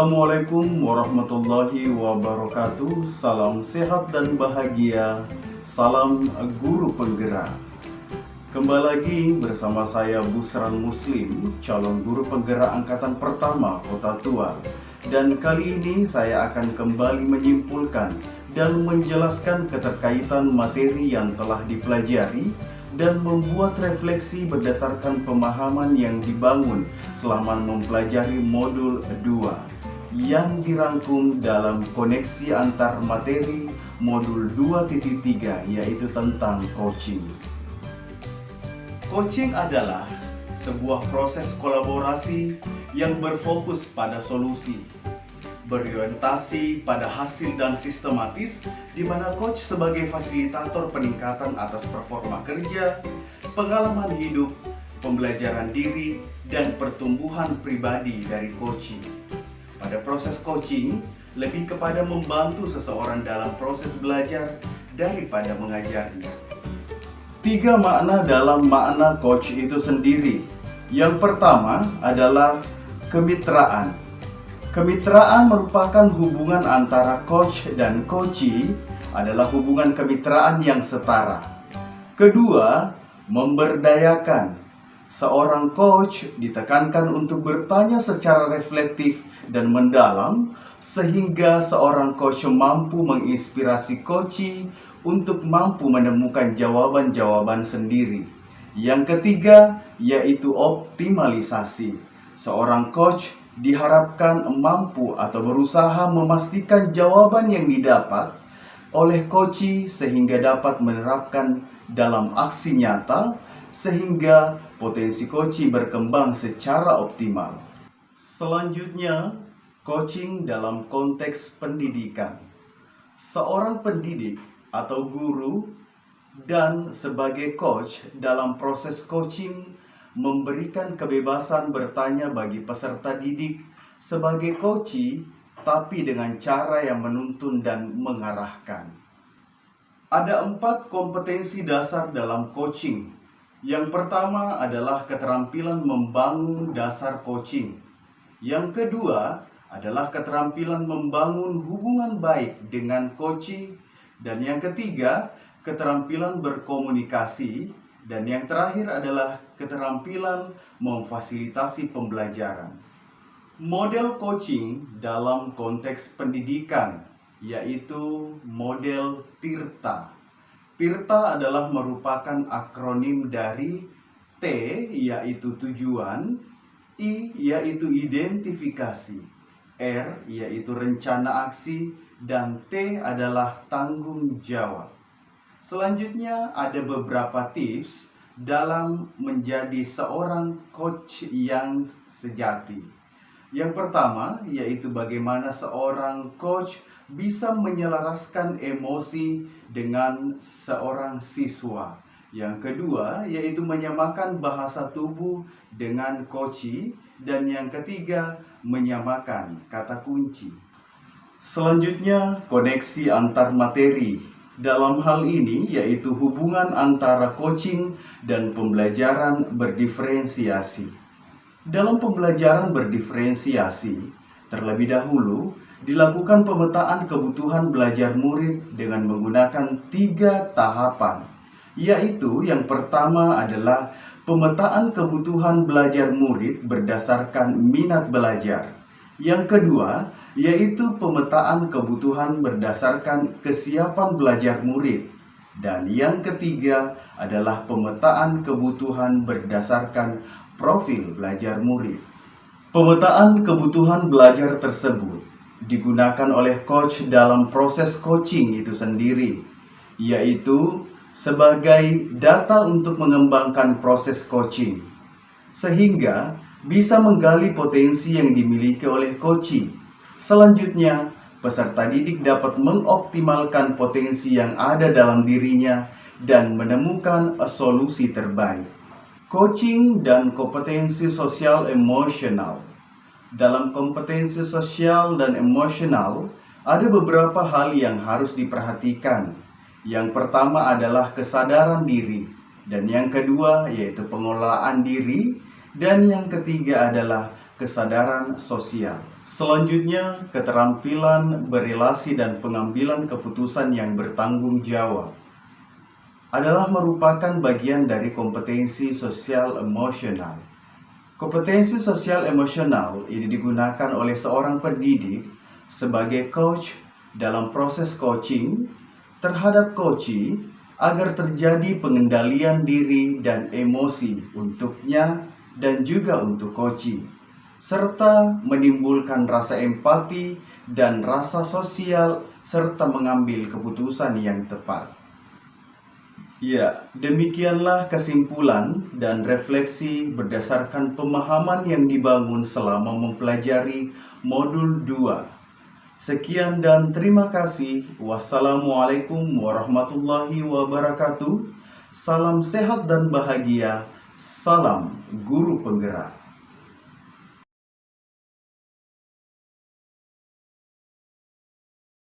Assalamualaikum warahmatullahi wabarakatuh. Salam sehat dan bahagia. Salam guru penggerak. Kembali lagi bersama saya Busran Muslim, calon guru penggerak angkatan pertama Kota Tua. Dan kali ini saya akan kembali menyimpulkan dan menjelaskan keterkaitan materi yang telah dipelajari dan membuat refleksi berdasarkan pemahaman yang dibangun selama mempelajari modul 2 yang dirangkum dalam koneksi antar materi modul 2.3, yaitu tentang coaching. Coaching adalah sebuah proses kolaborasi yang berfokus pada solusi, berorientasi pada hasil dan sistematis, di mana coach sebagai fasilitator peningkatan atas performa kerja, pengalaman hidup, pembelajaran diri, dan pertumbuhan pribadi dari coaching. Pada proses coaching, lebih kepada membantu seseorang dalam proses belajar daripada mengajarnya. 3 makna dalam makna coach itu sendiri. Yang pertama adalah kemitraan. Kemitraan merupakan hubungan antara coach dan coachee, adalah hubungan kemitraan yang setara. Kedua, memberdayakan. Seorang coach ditekankan untuk bertanya secara reflektif dan mendalam, sehingga seorang coach mampu menginspirasi coachee untuk mampu menemukan jawaban-jawaban sendiri. Yang ketiga, yaitu optimalisasi. Seorang coach diharapkan mampu atau berusaha memastikan jawaban yang didapat oleh coachee sehingga dapat menerapkan dalam aksi nyata, sehingga potensi coachee berkembang secara optimal. Selanjutnya, coaching dalam konteks pendidikan. Seorang pendidik atau guru dan sebagai coach dalam proses coaching memberikan kebebasan bertanya bagi peserta didik sebagai coachee, tapi dengan cara yang menuntun dan mengarahkan. Ada 4 kompetensi dasar dalam coaching. Yang pertama adalah keterampilan membangun dasar coaching. Yang kedua adalah keterampilan membangun hubungan baik dengan coachee. Dan yang ketiga, keterampilan berkomunikasi. Dan yang terakhir adalah keterampilan memfasilitasi pembelajaran. Model coaching dalam konteks pendidikan, yaitu model TIRTA. TIRTA adalah merupakan akronim dari T, yaitu tujuan, I, yaitu identifikasi, R, yaitu rencana aksi, dan T adalah tanggung jawab. Selanjutnya ada beberapa tips dalam menjadi seorang coach yang sejati. Yang pertama yaitu bagaimana seorang coach bisa menyelaraskan emosi dengan seorang siswa. Yang kedua yaitu menyamakan bahasa tubuh dengan coachee. Dan yang ketiga, menyamakan kata kunci. Selanjutnya, koneksi antar materi. Dalam hal ini yaitu hubungan antara coaching dan pembelajaran berdiferensiasi. Dalam pembelajaran berdiferensiasi, terlebih dahulu dilakukan pemetaan kebutuhan belajar murid dengan menggunakan 3 tahapan, yaitu yang pertama adalah pemetaan kebutuhan belajar murid berdasarkan minat belajar. Yang kedua, yaitu pemetaan kebutuhan berdasarkan kesiapan belajar murid. Dan yang ketiga adalah pemetaan kebutuhan berdasarkan profil belajar murid. Pemetaan kebutuhan belajar tersebut digunakan oleh coach dalam proses coaching itu sendiri, yaitu sebagai data untuk mengembangkan proses coaching, sehingga bisa menggali potensi yang dimiliki oleh coachee. Selanjutnya, peserta didik dapat mengoptimalkan potensi yang ada dalam dirinya dan menemukan solusi terbaik. Coaching dan kompetensi sosial emosional. Dalam kompetensi sosial dan emosional, ada beberapa hal yang harus diperhatikan. Yang pertama adalah kesadaran diri, dan yang kedua yaitu pengelolaan diri, dan yang ketiga adalah kesadaran sosial. Selanjutnya, keterampilan berelasi dan pengambilan keputusan yang bertanggung jawab adalah merupakan bagian dari kompetensi sosial emosional. Kompetensi sosial emosional ini digunakan oleh seorang pendidik sebagai coach dalam proses coaching terhadap coachee agar terjadi pengendalian diri dan emosi untuknya dan juga untuk coachee, serta menimbulkan rasa empati dan rasa sosial serta mengambil keputusan yang tepat. Ya, demikianlah kesimpulan dan refleksi berdasarkan pemahaman yang dibangun selama mempelajari modul 2. Sekian dan terima kasih. Wassalamualaikum warahmatullahi wabarakatuh. Salam sehat dan bahagia. Salam guru penggerak.